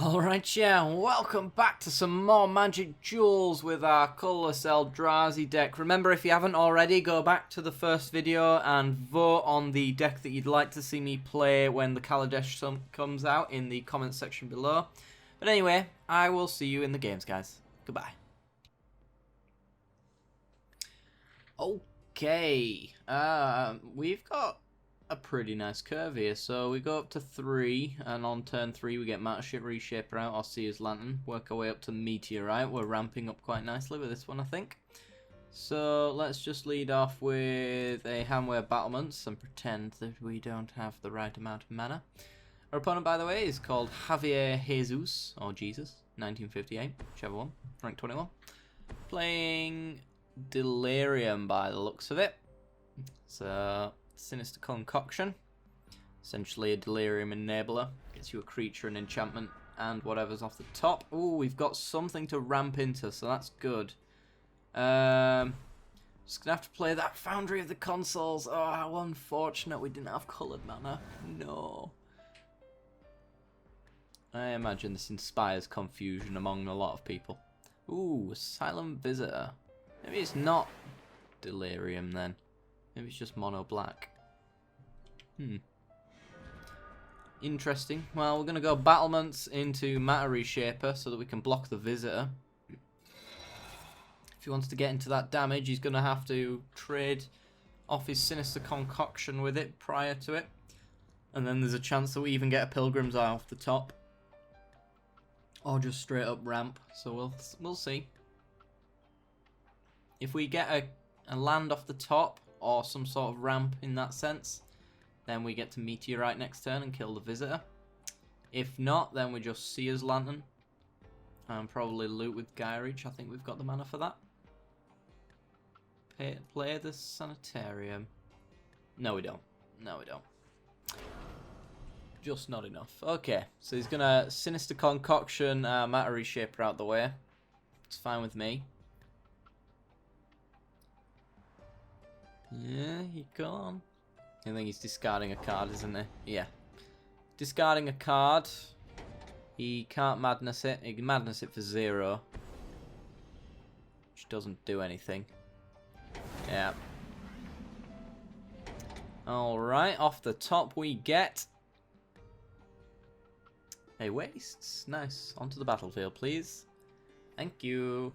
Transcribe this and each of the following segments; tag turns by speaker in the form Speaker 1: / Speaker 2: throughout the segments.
Speaker 1: Alright, yeah, welcome back to some more Magic Duels with our Colourless Eldrazi deck. Remember, if you haven't already, go back to the first video and vote on the deck that you'd like to see me play when the Kaladesh comes out in the comments section below. But anyway, I will see you in the games, guys. Goodbye. Okay, we've got a pretty nice curve here. So we go up to 3, and on turn 3 we get Mattership, Reshaper out, or Seer's Lantern. Work our way up to Meteorite. We're ramping up quite nicely with this one, I think. So let's just lead off with a Handwear Battlements and pretend that we don't have the right amount of mana. Our opponent, by the way, is called Javier Jesus, or Jesus, 1958, whichever one, rank 21. Playing Delirium by the looks of it. So Sinister Concoction, essentially a Delirium enabler, gets you a creature, an enchantment, and whatever's off the top. Ooh, we've got something to ramp into, so that's good. Just gonna have to play that Foundry of the Consoles. Oh, how unfortunate we didn't have coloured mana. No. I imagine this inspires confusion among a lot of people. Ooh, Asylum Visitor. Maybe it's not Delirium then. Maybe it's just mono black. Interesting. Well, we're going to go Battlements into Matter Reshaper so that we can block the Visitor. If he wants to get into that damage, he's going to have to trade off his Sinister Concoction with it prior to it. And then there's a chance that we even get a Pilgrim's Eye off the top. Or just straight up ramp. So we'll see. If we get a land off the top, or some sort of ramp in that sense, then we get to Meteorite next turn and kill the Visitor. If not, then we just Seer's Lantern and probably loot with Gaia Reach. I think we've got the mana for that. Play the Sanitarium. No, we don't. No, we don't. Just not enough. Okay, so he's gonna Sinister Concoction, Matter Reshaper out the way. It's fine with me. Yeah, he gone. I think he's discarding a card, isn't he? Yeah. Discarding a card. He can't Madness it. He can Madness it for 0. Which doesn't do anything. Yeah. Alright, off the top we get a Wastes. Nice. Onto the battlefield, please. Thank you.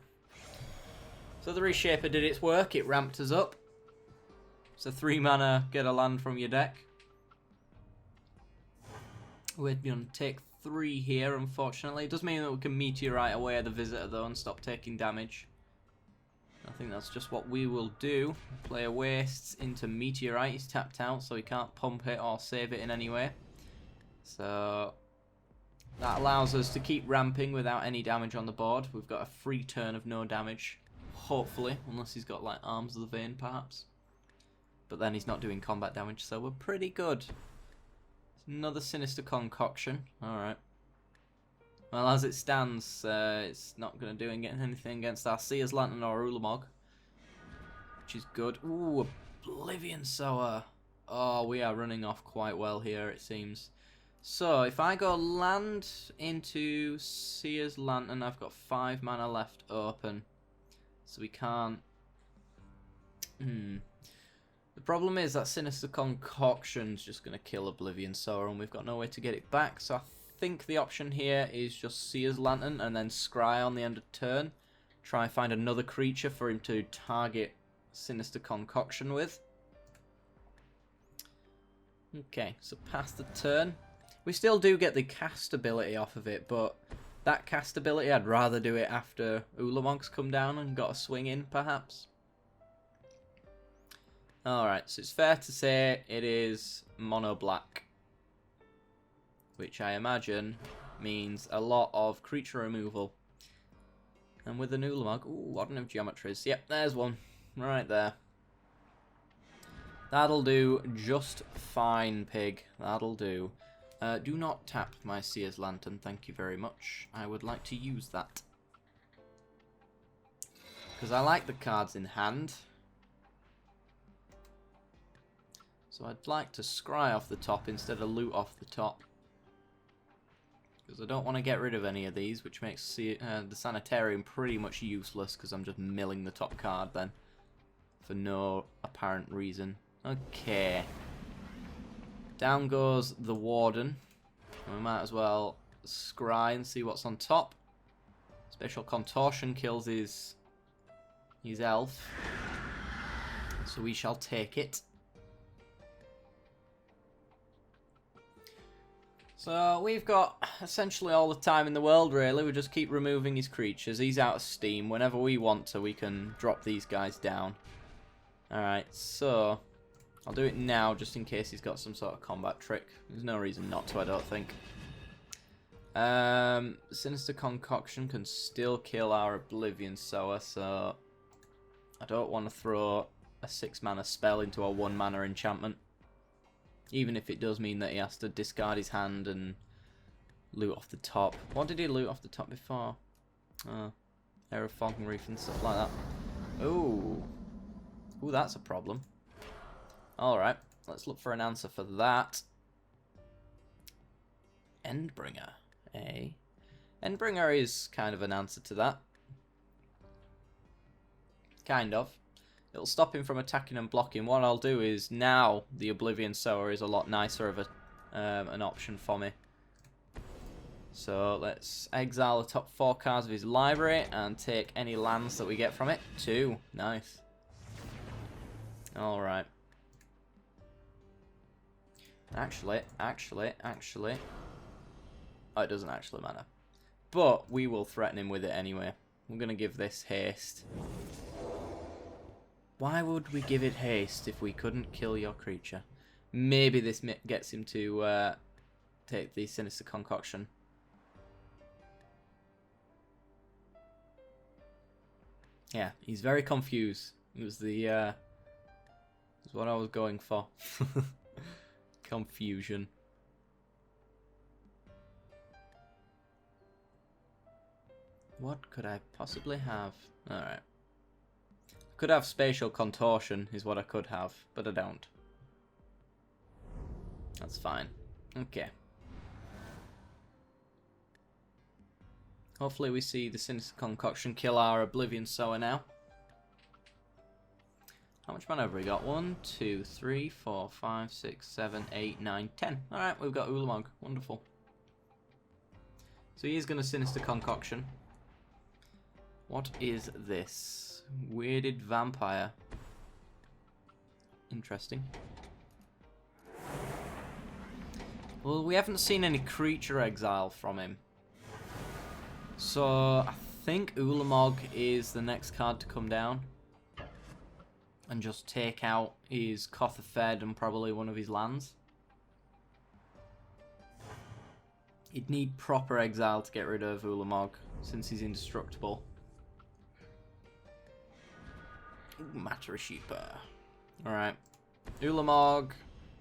Speaker 1: So the Reshaper did its work. It ramped us up. So 3 mana, get a land from your deck. We're going to take 3 here, unfortunately. It does mean that we can Meteorite away the Visitor, though, and stop taking damage. I think that's just what we will do. Play a Wastes into Meteorite. He's tapped out, so he can't pump it or save it in any way. So that allows us to keep ramping without any damage on the board. We've got a free turn of no damage, hopefully, unless he's got, like, Arms of the Vein, perhaps. But then he's not doing combat damage, so we're pretty good. Another Sinister Concoction. Alright. Well, as it stands, it's not going to do anything against our Seer's Lantern or Ulamog. Which is good. Ooh, Oblivion Sower. Oh, we are running off quite well here, it seems. So, if I go land into Seer's Lantern, I've got 5 mana left open. So we can't... The problem is that Sinister Concoction's just going to kill Oblivion Sower, and we've got no way to get it back. So I think the option here is just Seer's Lantern and then Scry on the end of turn. Try and find another creature for him to target Sinister Concoction with. Okay, so past the turn. We still do get the cast ability off of it, but that cast ability, I'd rather do it after Ulamog's come down and got a swing in, perhaps. Alright, so it's fair to say it is mono black. Which I imagine means a lot of creature removal. And with an Ulamog, ooh, Ordinary Geometries. Yep, there's one. Right there. That'll do just fine, pig. That'll do. Do not tap my Seer's Lantern, thank you very much. I would like to use that. Because I like the cards in hand. So I'd like to scry off the top instead of loot off the top. Because I don't want to get rid of any of these, which makes the Sanitarium pretty much useless, because I'm just milling the top card then. For no apparent reason. Okay. Down goes the Warden. We might as well scry and see what's on top. Special Contortion kills his elf. So we shall take it. So we've got essentially all the time in the world, really. We just keep removing his creatures. He's out of steam. Whenever we want to, we can drop these guys down. Alright, so I'll do it now just in case he's got some sort of combat trick. There's no reason not to, I don't think. Sinister Concoction can still kill our Oblivion Sower, so I don't want to throw a 6-mana spell into a 1-mana enchantment. Even if it does mean that he has to discard his hand and loot off the top. What did he loot off the top before? Era of Falcon Reef and stuff like that. Ooh. Ooh, that's a problem. Alright, let's look for an answer for that. Endbringer. Endbringer is kind of an answer to that. Kind of. It'll stop him from attacking and blocking. What I'll do is, now the Oblivion Sower is a lot nicer of an option for me. So let's exile the top 4 cards of his library and take any lands that we get from it. 2. Nice. Alright. Actually. Oh, it doesn't actually matter. But we will threaten him with it anyway. We're going to give this haste. Why would we give it haste if we couldn't kill your creature? Maybe this gets him to take the Sinister Concoction. Yeah, he's very confused. It was the is what I was going for. Confusion. What could I possibly have? Alright. Could have Spatial Contortion, is what I could have, but I don't. That's fine. Okay. Hopefully we see the Sinister Concoction kill our Oblivion Sower now. How much mana have we got? 1, 2, 3, 4, 5, 6, 7, 8, 9, 10. Alright, we've got Ulamog. Wonderful. So he's going to Sinister Concoction. What is this? Weirded Vampire. Interesting. Well, we haven't seen any creature exile from him. So, I think Ulamog is the next card to come down. And just take out his Kothafed and probably one of his lands. He'd need proper exile to get rid of Ulamog, since he's indestructible. Ooh, Matarashipa. Alright. Ulamog,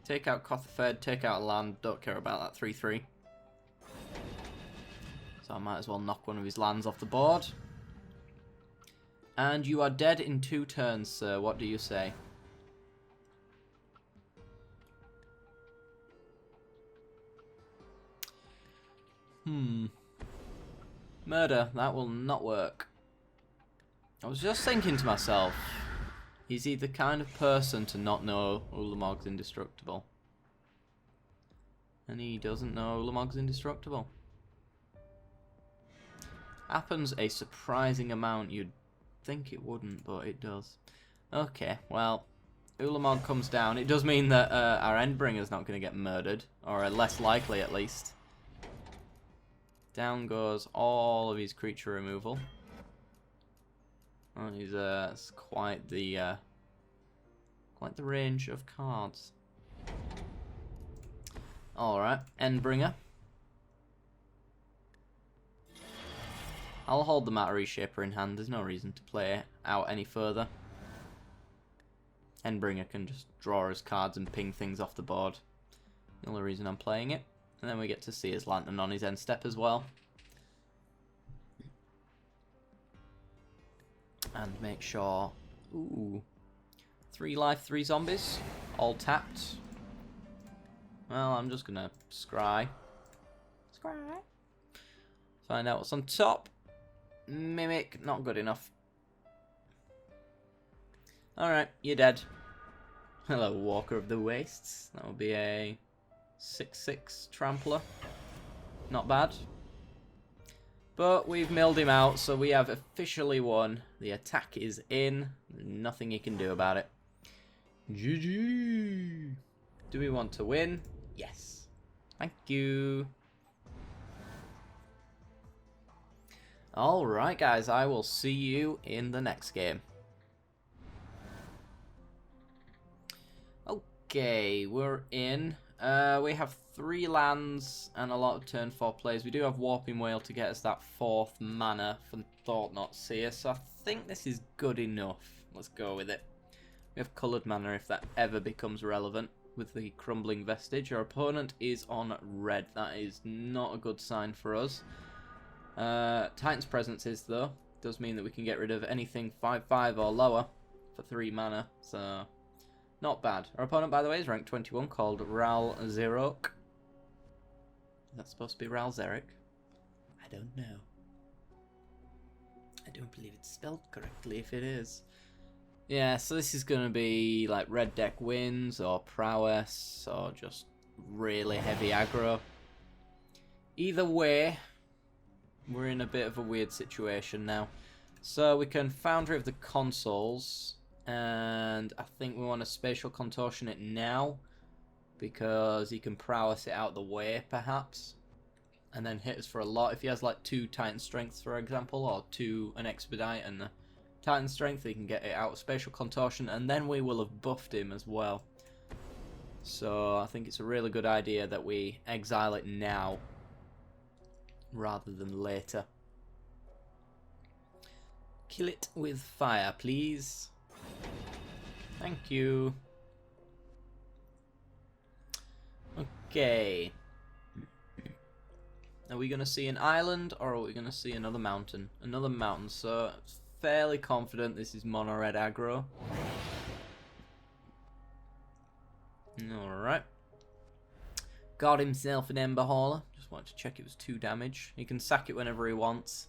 Speaker 1: take out Kothafed, take out land, don't care about that 3-3. So I might as well knock one of his lands off the board. And you are dead in 2 turns, sir. What do you say? Murder. That will not work. I was just thinking to myself, is he the kind of person to not know Ulamog's indestructible? And he doesn't know Ulamog's indestructible. Happens a surprising amount. You'd think it wouldn't, but it does. Okay, well, Ulamog comes down. It does mean that our Endbringer's not going to get murdered, or less likely at least. Down goes all of his creature removal. Oh, he's it's quite the range of cards. All right, Endbringer. I'll hold the Matter Reshaper in hand. There's no reason to play it out any further. Endbringer can just draw his cards and ping things off the board. The only reason I'm playing it. And then we get to see his Lantern on his end step as well. And make sure... Ooh. 3 life, 3 zombies. All tapped. Well, I'm just going to scry. Scry. Find out what's on top. Mimic, not good enough. Alright, you're dead. Hello, Walker of the Wastes. That will be a 6/6 Trampler. Not bad. But we've milled him out, so we have officially won. The attack is in. Nothing you can do about it. GG! Do we want to win? Yes. Thank you. Alright guys, I will see you in the next game. Okay, we're in. We have 3 lands and a lot of turn 4 plays. We do have Warping Whale to get us that 4th mana from Thought-Knot Seer, so I think this is good enough. Let's go with it. We have coloured mana if that ever becomes relevant with the Crumbling Vestige. Our opponent is on red. That is not a good sign for us. Titan's Presence is, though. Does mean that we can get rid of anything 5/5 or lower for 3 mana, so not bad. Our opponent, by the way, is ranked 21, called Ral Zerok. Is that supposed to be Ral Zerok? I don't know. I don't believe it's spelled correctly if it is. Yeah, so this is going to be like red deck wins or prowess or just really heavy aggro. Either way, we're in a bit of a weird situation now. So we can Foundry of the Consoles, and I think we want to Spatial Contortion it now because he can prowess it out the way perhaps and then hit us for a lot. If he has like 2 Titan Strengths, for example, or 2 an Expedite and the Titan Strength, he can get it out of Spatial Contortion, and then we will have buffed him as well. So I think it's a really good idea that we exile it now rather than later. Kill it with fire, please. Thank you. Okay. Are we going to see an island or are we going to see another mountain? Another mountain, so fairly confident this is mono red aggro. Alright. Got himself an Ember Hauler. Just wanted to check it was 2 damage. He can sack it whenever he wants.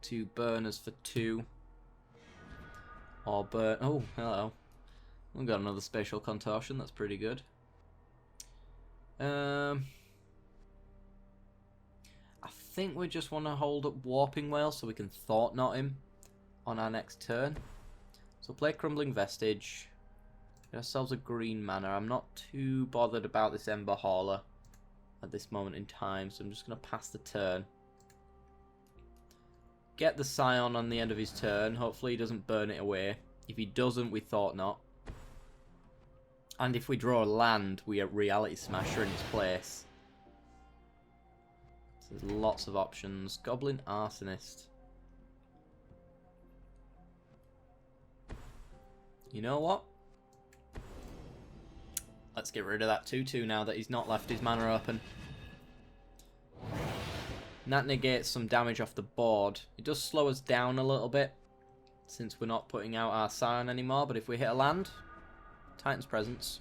Speaker 1: 2 burners for 2. Or burn. Oh, hello. We've got another Spatial Contortion. That's pretty good. I think we just want to hold up Warping Whale so we can Thought Knot him on our next turn. So play Crumbling Vestige. Get ourselves a green mana. I'm not too bothered about this Ember Hauler at this moment in time, so I'm just going to pass the turn. Get the Scion on the end of his turn. Hopefully he doesn't burn it away. If he doesn't, we Thought Knot. And if we draw a land, we Reality Smasher in its place. So there's lots of options. Goblin Arsonist. You know what? Let's get rid of that 2/2 now that he's not left his mana open. And that negates some damage off the board. It does slow us down a little bit since we're not putting out our Scion anymore, but if we hit a land, Titan's Presence.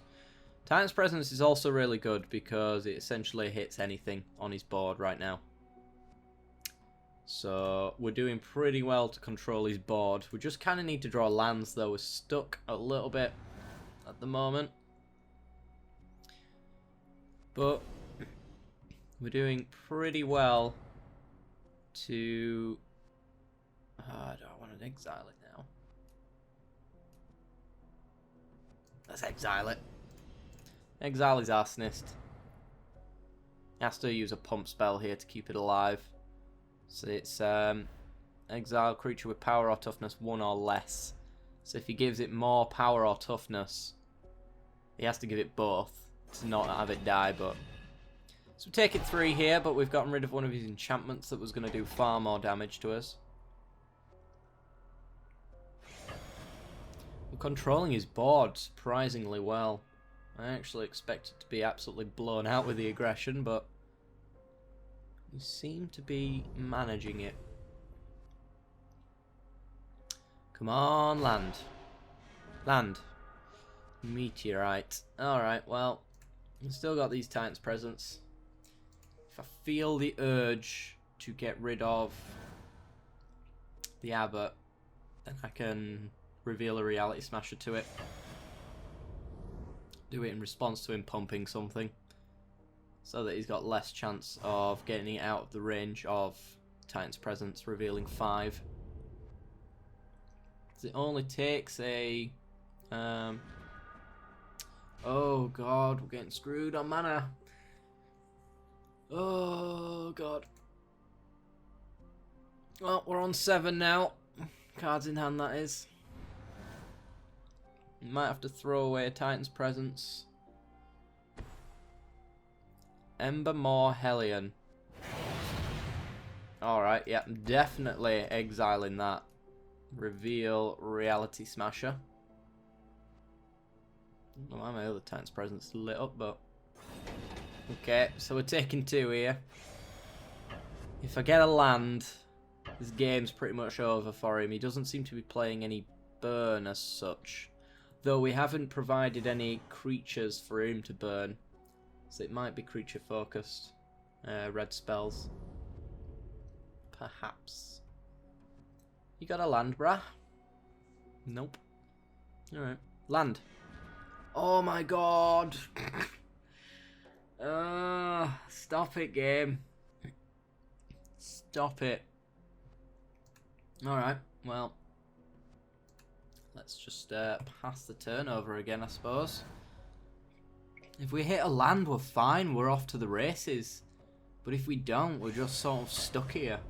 Speaker 1: Titan's Presence is also really good because it essentially hits anything on his board right now. So we're doing pretty well to control his board. We just kind of need to draw lands though. We're stuck a little bit at the moment. But we're doing pretty well to... do I want to exile it now? Let's exile it. Exile his Arsonist. He has to use a pump spell here to keep it alive. So it's exile creature with power or toughness 1 or less. So if he gives it more power or toughness, he has to give it both to not have it die. But so we take it 3 here, but we've gotten rid of one of his enchantments that was going to do far more damage to us. We're controlling his board surprisingly well. I actually expected to be absolutely blown out with the aggression, but we seem to be managing it. Come on, land. Land. Meteorite. Alright, well, we've still got these Titan's Presence. If I feel the urge to get rid of the Abbot, then I can reveal a Reality Smasher to it. Do it in response to him pumping something, so that he's got less chance of getting it out of the range of Titan's Presence, revealing 5. It only takes a... oh god, we're getting screwed on mana. Oh god. Well, we're on 7 now. Cards in hand, that is. Might have to throw away Titan's Presence. Embermore Hellion. Alright, yeah, I'm definitely exiling that. Reveal Reality Smasher. I don't know why my other Titan's Presence lit up, but... okay, so we're taking 2 here. If I get a land, this game's pretty much over for him. He doesn't seem to be playing any burn as such. Though we haven't provided any creatures for him to burn. So it might be creature focused. Red spells. Perhaps. You got a land, brah? Nope. Alright. Land. Oh my god. Stop it, game. Stop it. Alright, well. Let's just pass the turnover again, I suppose. If we hit a land, we're fine. We're off to the races. But if we don't, we're just sort of stuck here.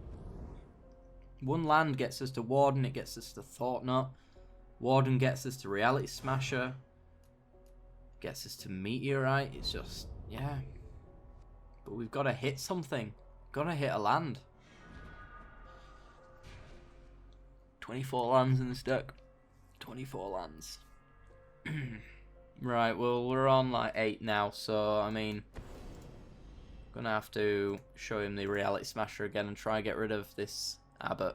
Speaker 1: One land gets us to Warden, it gets us to Thought-Knot. Warden gets us to Reality Smasher. Gets us to Meteorite. It's just, yeah. But we've got to hit something. Got to hit a land. 24 lands in this deck. 24 lands. Right, well, we're on like 8 now, so, I mean... gonna have to show him the Reality Smasher again and try and get rid of this Abbot.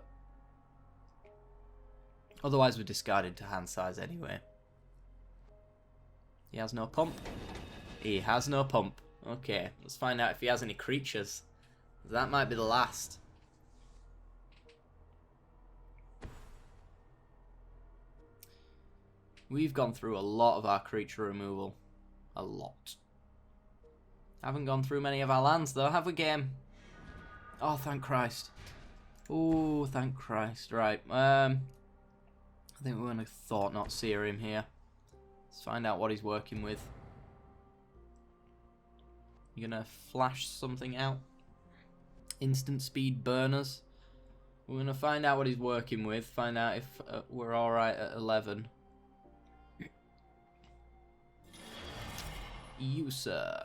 Speaker 1: Otherwise we're discarded to hand size anyway. He has no pump. He has no pump. Okay, let's find out if he has any creatures. That might be the last. We've gone through a lot of our creature removal. A lot. Haven't gone through many of our lands though, have we, game? Oh, thank Christ. Oh, thank Christ. Right, I think we're going to Thought-Knot Seer him here. Let's find out what he's working with. You're going to flash something out. Instant speed burners. We're going to find out what he's working with. Find out if we're alright at 11. You, sir.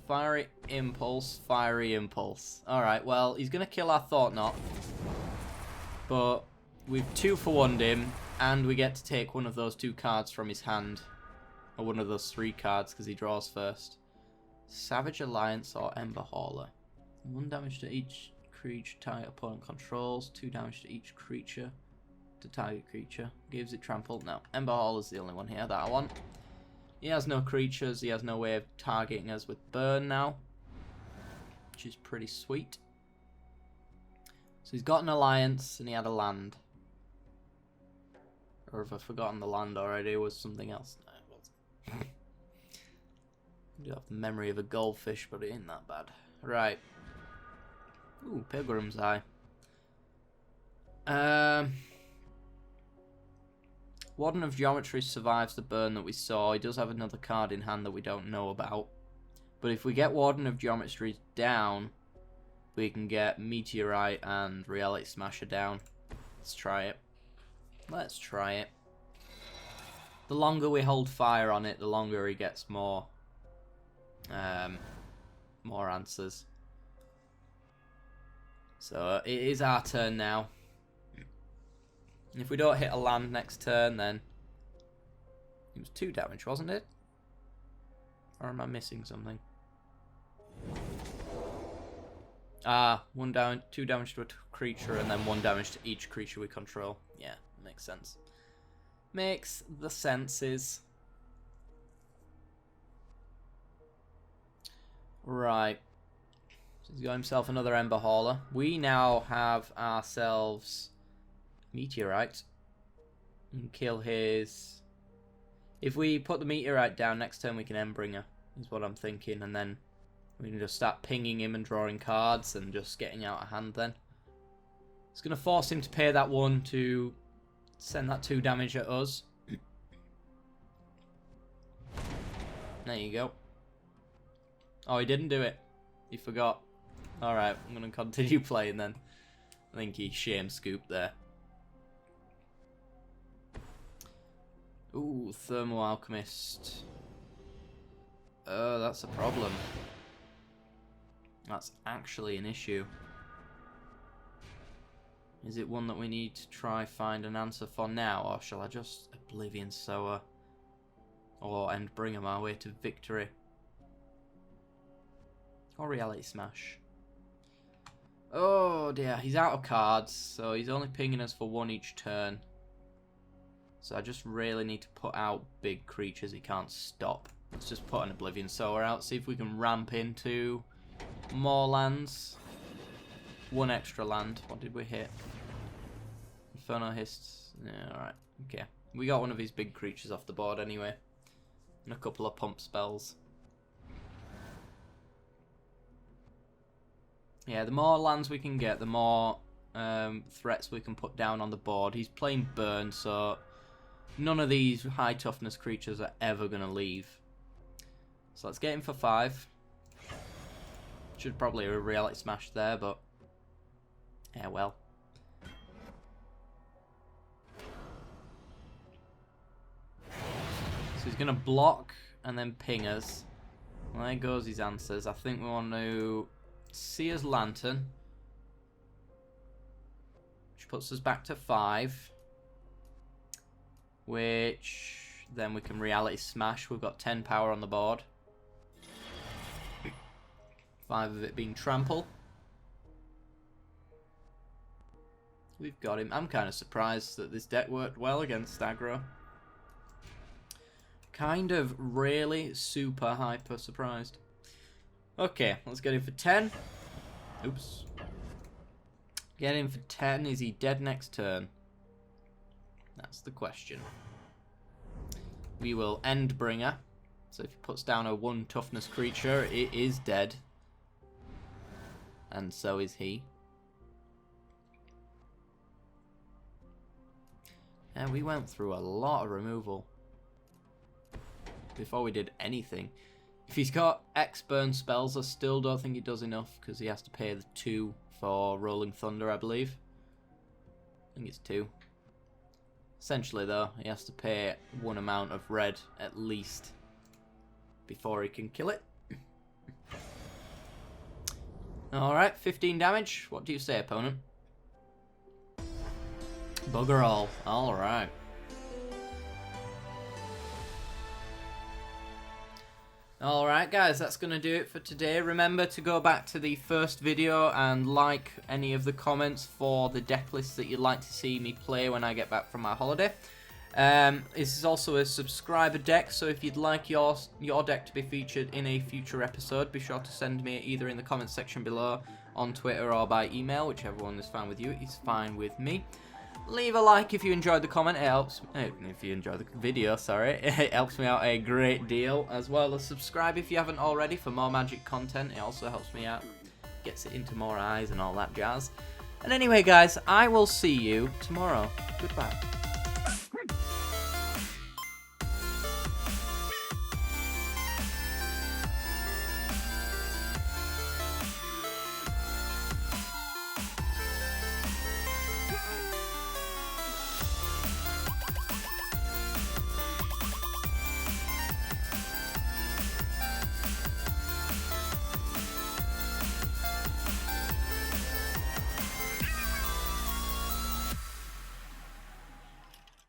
Speaker 1: Fiery Impulse, Fiery Impulse. Alright, well, he's going to kill our Thought-Knot. But we've 2-for-1'd him, and we get to take one of those 2 cards from his hand. Or one of those 3 cards, because he draws first. Savage Alliance or Ember Hauler. 1 damage to each creature target opponent controls. 2 damage to each creature to target creature. Gives it trample. No, Ember Hauler's the only one here that I want. He has no creatures, he has no way of targeting us with burn now. Which is pretty sweet. So he's got an alliance and he had a land. Or have I forgotten the land already? It was something else. No, it wasn't. I do have the memory of a goldfish, but it ain't that bad. Right. Ooh, Pilgrim's Eye. Warden of Geometry survives the burn that we saw. He does have another card in hand that we don't know about. But if we get Warden of Geometry down, we can get Meteorite and Reality Smasher down. Let's try it. Let's try it. The longer we hold fire on it, the longer he gets more answers. So it is our turn now. If we don't hit a land next turn, then it was 2 damage, wasn't it? Or am I missing something? Ah, 2 damage to a creature, and then 1 damage to each creature we control. Yeah, makes sense. Makes the senses. Right. So he's got himself another Ember Hauler. We now have ourselves Meteorite. And kill his... If we put the Meteorite down next turn, we can Endbringer, is what I'm thinking. And then we can just start pinging him and drawing cards and just getting out of hand then. It's going to force him to pay that 1 to send that 2 damage at us. There you go. Oh, he didn't do it. He forgot. Alright, I'm going to continue playing then. I think he shame scooped there. Ooh, Thermal Alchemist. Oh, that's a problem. That's actually an issue. Is it one that we need to try find an answer for now, or shall I just Oblivion Sower or Endbringer my way to victory? Or Reality Smash? Oh dear, he's out of cards, so he's only pinging us for 1 each turn. So I just really need to put out big creatures he can't stop. Let's just put an Oblivion Sower out, see if we can ramp into more lands. 1 extra land. What did we hit? Inferno Hists. Yeah, alright. Okay. We got one of his big creatures off the board anyway. And a couple of pump spells. Yeah, the more lands we can get, the more threats we can put down on the board. He's playing Burn, so none of these high toughness creatures are ever going to leave. So let's get him for 5. Should probably have a Reality Smash there, but yeah, well. So he's going to block and then ping us. Well, there goes his answers. I think we want to Seer's Lantern, which puts us back to 5. Which then we can Reality Smash. We've got 10 power on the board. 5 of it being Trample. We've got him. I'm kind of surprised that this deck worked well against aggro. Kind of really super hyper surprised. Okay, let's get him for 10. Oops. Get him for 10. Is he dead next turn? That's the question. We will Endbringer. So if he puts down a 1 toughness creature, it is dead. And so is he. And we went through a lot of removal before we did anything. If he's got X burn spells, I still don't think he does enough because he has to pay the 2 for Rolling Thunder, I believe. I think it's 2. Essentially, though, he has to pay 1 amount of red at least before he can kill it. Alright, 15 damage. What do you say, opponent? Bugger all. Alright. Alright guys, that's going to do it for today. Remember to go back to the first video and like any of the comments for the deck lists that you'd like to see me play when I get back from my holiday. This is also a subscriber deck, so if you'd like your deck to be featured in a future episode, be sure to send me either in the comments section below, on Twitter, or by email. Whichever one is fine with you is fine with me. Leave a like if you enjoyed the comment. It helps. If you enjoyed the video, sorry, it helps me out a great deal. As well as subscribe if you haven't already for more Magic content. It also helps me out, gets it into more eyes and all that jazz. And anyway, guys, I will see you tomorrow. Goodbye.